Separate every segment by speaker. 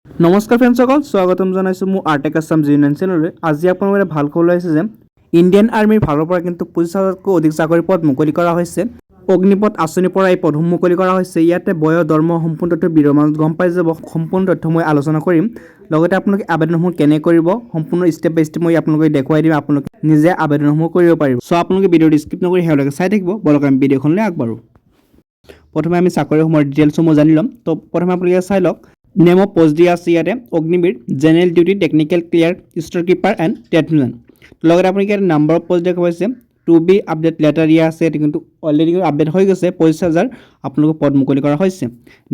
Speaker 1: নমস্কাৰ ফ্ৰেণ্ডসকল, স্বাগতম জনাইছোঁ মোৰ আৰ্টেক আছাম জি9 চেনেললৈ। আজি আপোনালোকে ভাল খবৰ ওলাইছে যে ইণ্ডিয়ান আৰ্মিৰ ফালৰ পৰা কিন্তু 25,000তকৈ অধিক চাকৰি পদ মুকলি কৰা হৈছে। অগ্নিপথ আঁচনিৰ পৰা এই পদসমূহ মুকলি কৰা হৈছে। ইয়াতে বয়স দৰমহা সম্পূৰ্ণ তথ্য ভিডিঅ'ৰ মাজত গম পাই যাব। সম্পূৰ্ণ তথ্য মই আলোচনা কৰিম। লগতে আপোনালোকে আবেদনসমূহ কেনে কৰিব সম্পূৰ্ণ ষ্টেপ বাই ষ্টেপ মই আপোনালোকে দেখুৱাই দিম। আপোনালোকে নিজে আবেদনসমূহ কৰিব পাৰিব। চ' আপোনালোকে ভিডিঅ'টো স্কিপ নকৰি শেষলৈকে চাই থাকিব। বলক আমি ভিডিঅ'খনলৈ আগবাঢ়োঁ। প্ৰথমে আমি চাকৰিসমূহৰ ডিটেইলছসমূহ জানি ল'ম। তো প্ৰথমে আপোনালোকে চাই লওক। নেম অফ পোষ্ট দিয়া আছে ইয়াতে Agniveer, general duty, technical clear, store keeper and tradesmen. লগতে আপোনালোকে ইয়াতে নাম্বাৰ অফ পোষ্ট দেখা পাইছে। টু বি আপডেট লেটাৰ দিয়া আছে, এইটো কিন্তু অলৰেডি আপডেট হৈ গৈছে। 25,000 আপোনালোকৰ পদ মুকলি কৰা হৈছে।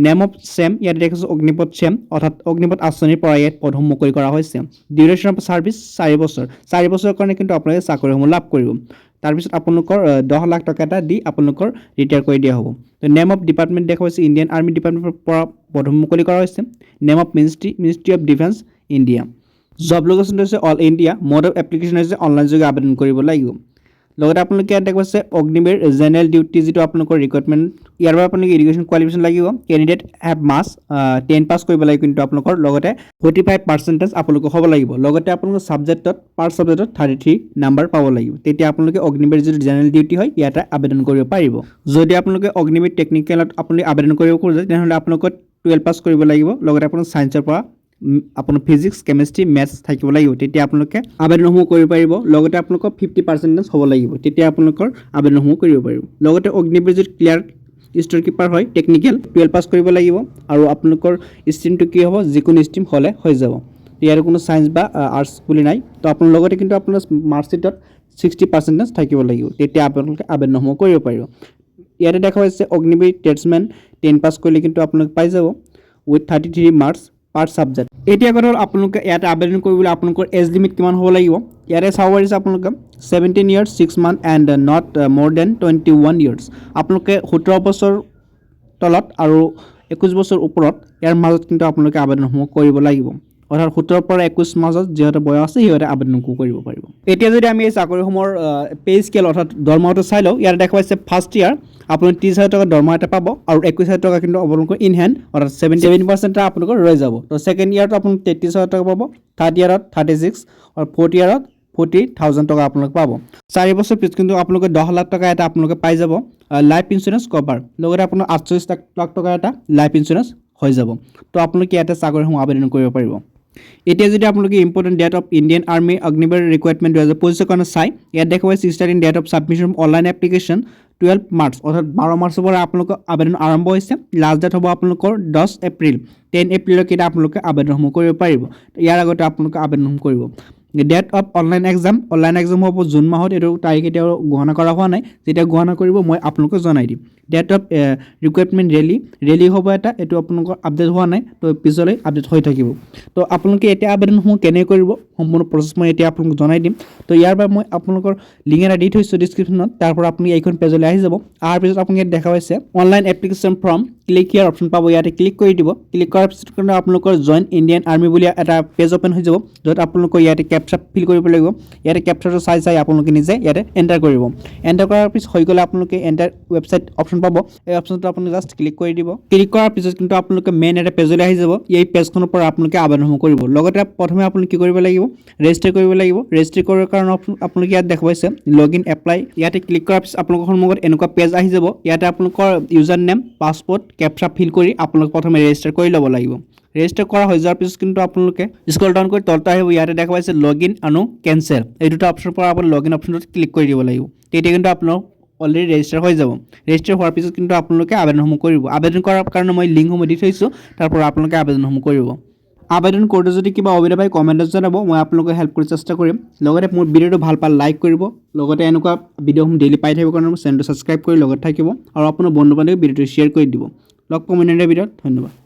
Speaker 1: নেম অফ চেম ইয়াতে দেখিছোঁ অগ্নিপথ চেম, অৰ্থাৎ অগ্নিপথ আঁচনিৰ পৰা ইয়াত পদসমূহ মুকলি কৰা হৈছে। ডিউৰেশ্যন অফ ছাৰ্ভিচ 4 বছৰ। 4 বছৰৰ কাৰণে কিন্তু আপোনালোকে চাকৰিসমূহ লাভ কৰিব। তাৰপিছত আপোনালোকৰ 10 লাখ টকা এটা দি আপোনালোকৰ ৰিটায়াৰ কৰি দিয়া হ'ব। তো নেম অফ ডিপাৰ্টমেণ্ট দেখা হৈছে ইণ্ডিয়ান আৰ্মি ডিপাৰ্টমেণ্টৰ পৰা পদসমূহ মুকলি কৰা হৈছে। Name of ministry of defence India. Job location হৈছে all India. Mode of application হৈছে অনলাইন যোগে আবেদন কৰিব লাগিব। লগতে আপোনালোকে ইয়াত দেখা পাইছে অগ্নিবীৰ জেনেৰেল ডিউটি যিটো আপোনালোকৰ ৰিক্ৰুইটমেণ্ট, ইয়াৰ বাবে আপোনালোকে এডুকেশ্যন কোৱালিফিকেশ্যন লাগিব। কেণ্ডিডেট হেভ মাছ 10 পাছ কৰিব লাগিব কিন্তু আপোনালোকৰ লগতে 45% আপোনালোকৰ হ'ব লাগিব। লগতে আপোনালোকৰ ছাবজেক্টত পাৰ ছাবজেক্টত 33 নাম্বাৰ পাব লাগিব। তেতিয়া আপোনালোকে অগ্নিবীৰ যিটো জেনেৰেল ডিউটি হয় ইয়াতে আবেদন কৰিব পাৰিব। যদি আপোনালোকে অগ্নিবীৰ টেকনিকেলত আপুনি আবেদন কৰিব খোজে তেনেহ'লে আপোনালোকৰ 12 পাছ কৰিব লাগিব। লগতে আপোনাৰ ছায়েন্সৰ পৰা আপোনাৰ ফিজিক্স, কেমেষ্ট্ৰি, মেথছ থাকিব লাগিব। তেতিয়া আপোনালোকে আবেদনসমূহ কৰিব পাৰিব। লগতে আপোনালোকৰ 50% হ'ব লাগিব। তেতিয়া আপোনালোকৰ আবেদনসমূহ কৰিব পাৰিব। লগতে অগ্নিবীৰ যিটো ক্লিয়াৰ ষ্ট'ৰ কিপাৰ হয় টেকনিকেল 12 পাছ কৰিব লাগিব। আৰু আপোনালোকৰ ষ্ট্ৰীমটো কি হ'ব, যিকোনো ষ্ট্ৰীম হ'লে হৈ যাব। ইয়াৰ কোনো ছায়েন্স বা আৰ্টছ বুলি নাই। তো আপোনাৰ লগতে কিন্তু আপোনাৰ মাৰ্কশ্বিটত 60% থাকিব লাগিব। তেতিয়া আপোনালোকে আবেদনসমূহ কৰিব পাৰিব। ইয়াতে দেখা হৈছে অগ্নিবীৰ ট্ৰেডছমেন 10 পাছ কৰিলে কিন্তু আপোনালোকে পাই যাব উইথ 33 মাৰ্কছ পাৰ ছাবজেক্ট। এতিয়া কথা হ'ল আপোনালোকে ইয়াতে আবেদন কৰিবলৈ আপোনালোকৰ এজ লিমিট কিমান হ'ব লাগিব। ইয়াতে চাব পাৰিছে আপোনালোকে 17 ইয়াৰ্ছ 6 মান্থ এণ্ড নট মোৰ দেন 21 ইয়াৰ্ছ। আপোনালোকে 17 বছৰ তলত আৰু 21 বছৰ ওপৰত ইয়াৰ মাজত কিন্তু আপোনালোকে আবেদনসমূহ কৰিব লাগিব। অৰ্থাৎ 17 পৰা 21 মাজত যিহেতু বয়স আছে সিহঁতে আবেদনসমূহ কৰিব পাৰিব। এতিয়া যদি আমি এই চাকৰিসমূহৰ পে স্কেল অৰ্থাৎ দৰমহাটো চাই লওঁ, ইয়াত দেখা পাইছে ফাৰ্ষ্ট ইয়াৰ আপোনালোকে 30,000 টকা দৰমহা এটা পাব আৰু 21,000 টকা কিন্তু আপোনালোকৰ ইন হেণ্ড অৰ্থাৎ 70% আপোনালোকৰ ৰৈ যাব। তো ছেকেণ্ড ইয়াৰত আপোনালোকে 33,000 টকা পাব, থাৰ্ড ইয়াৰত 36 আৰু ফ'ৰ্থ ইয়াৰত 40,000 টকা আপোনালোকে পাব। 4 বছৰ পিছত কিন্তু আপোনালোকে 10 লাখ টকা এটা আপোনালোকে পাই যাব লাইফ ইঞ্চুৰেঞ্চ কভাৰ। লগতে আপোনাৰ 48 লাখ টকা এটা লাইফ ইঞ্চুৰেঞ্চ হৈ যাব। তো আপোনালোকে ইয়াতে চাকৰিসমূহ আবেদন কৰিব পাৰিব। এতিয়া যদি আপোনালোকে important date of Indian army Agniveer recruitment 2025 কাৰণে চাই, ইয়াত দেখা পাইছে starting date of submission online application 12 March অৰ্থাৎ 12 মাৰ্চৰ পৰা আপোনালোকৰ আবেদন আৰম্ভ হৈছে। লাষ্ট ডেট হ'ব আপোনালোকৰ 10 এপ্ৰিল। 10 এপ্ৰিললৈকে আপোনালোকে আবেদনসমূহ কৰিব পাৰিব। ইয়াৰ আগতে আপোনালোকে আবেদনসমূহ কৰিব। ডেট অফ অনলাইন এক্সাম হ'ব জুন মাহত। এইটো তাৰিখ এতিয়াও ঘোষণা কৰা হোৱা নাই। যেতিয়া ঘোষণা কৰিব মই আপোনালোকক জনাই দিম। ডেট অফ ৰিক্ৰুইটমেণ্ট ৰেলী হ'ব এটা, এইটো আপোনালোকৰ আপডেট হোৱা নাই। তো পিছলৈ আপডেট হৈ থাকিব। তো আপোনালোকে এতিয়া আবেদনসমূহ কেনে কৰিব সম্পূৰ্ণ প্ৰচেছ মই এতিয়া আপোনালোকক জনাই দিম। তো ইয়াৰ বাবে মই আপোনালোকৰ লিংক এটা দি থৈছোঁ ডিছক্ৰিপশ্যনত। তাৰ পৰা আপুনি এইখন পেজলৈ আহি যাব। অহাৰ পিছত আপুনি ইয়াত দেখা পাইছে অনলাইন এপ্লিকেশ্যন ফৰ্ম, ক্লিক হিয়াৰ অপশ্যন পাব। ইয়াতে ক্লিক কৰি দিব। ক্লিক কৰাৰ পিছত কিন্তু আপোনালোকৰ জইন ইণ্ডিয়ান আৰ্মি বুলি এটা পেজ অ'পেন হৈ যাব, য'ত আপোনালোকৰ ইয়াতে কেপচা ফিল কৰিব লাগিব। ইয়াতে কেপচাটো চাই আপোনালোকে নিজে ইয়াতে এণ্টাৰ কৰিব। এণ্টাৰ কৰাৰ পিছত হৈ গ'লে আপোনালোকে এণ্টাৰ ৱেবছাইট অপশ্যন পাব। এই অপশ্যনটো আপুনি জাষ্ট ক্লিক কৰি দিব। ক্লিক কৰাৰ পিছত কিন্তু আপোনালোকে মেইন এটা পেজলৈ আহি যাব। এই পেজখনৰ পৰা আপোনালোকে আবেদনসমূহ কৰিব। লগতে প্ৰথমে আপুনি কি কৰিব লাগিব, ৰেজিষ্টাৰ কৰিব লাগিব। ৰেজিষ্টাৰ কৰাৰ কাৰণে আপোনালোকে ইয়াত দেখা পাইছে লগ ইন এপ্লাই। ইয়াতে ক্লিক কৰাৰ পিছত আপোনালোকৰ সন্মুখত এনেকুৱা পেজ আহি যাব। ইয়াতে আপোনালোকৰ user name, password, captcha fill কৰি আপোনালোকে প্ৰথমে ৰেজিষ্টাৰ কৰি ল'ব লাগিব। ৰেজিষ্টাৰ কৰা হৈ যোৱাৰ পিছত কিন্তু আপোনালোকে স্ক্ৰল ডাউন কৰি তলতে আহিব। ইয়াতে দেখা পাইছে লগ ইন আৰু কেনচেল। এই দুটা অপশ্যনৰ পৰা আপুনি লগ ইন অপশ্যনটোত ক্লিক কৰি দিব লাগিব। তেতিয়া কিন্তু আপোনাৰ অলৰেডি ৰেজিষ্টাৰ হৈ যাব। ৰেজিষ্টাৰ হোৱাৰ পিছত কিন্তু আপোনালোকে আবেদনসমূহ কৰিব। আবেদন কৰাৰ কাৰণে মই লিংকসমূহ দি থৈছোঁ, তাৰ পৰা আপোনালোকে আবেদনসমূহ কৰিব। আবেদন কৰোঁতে যদি কিবা অসুবিধা পায় কমেণ্টত জনাব, মই আপোনালোকক হেল্প কৰি চেষ্টা কৰিম। লগতে মোৰ ভিডিঅ'টো ভাল পালে লাইক কৰিব। লগতে এনেকুৱা ভিডিঅ'সমূহ ডেইলি পাই থাকিবৰ কাৰণে মোৰ চেনেলটো ছাবস্ক্ৰাইব কৰি লগত থাকিব আৰু আপোনাৰ বন্ধু বান্ধৱীক ভিডিঅ'টো শ্বেয়াৰ কৰি দিব। লগ পাম অন্য এটা ভিডিঅ'ত। ধন্যবাদ।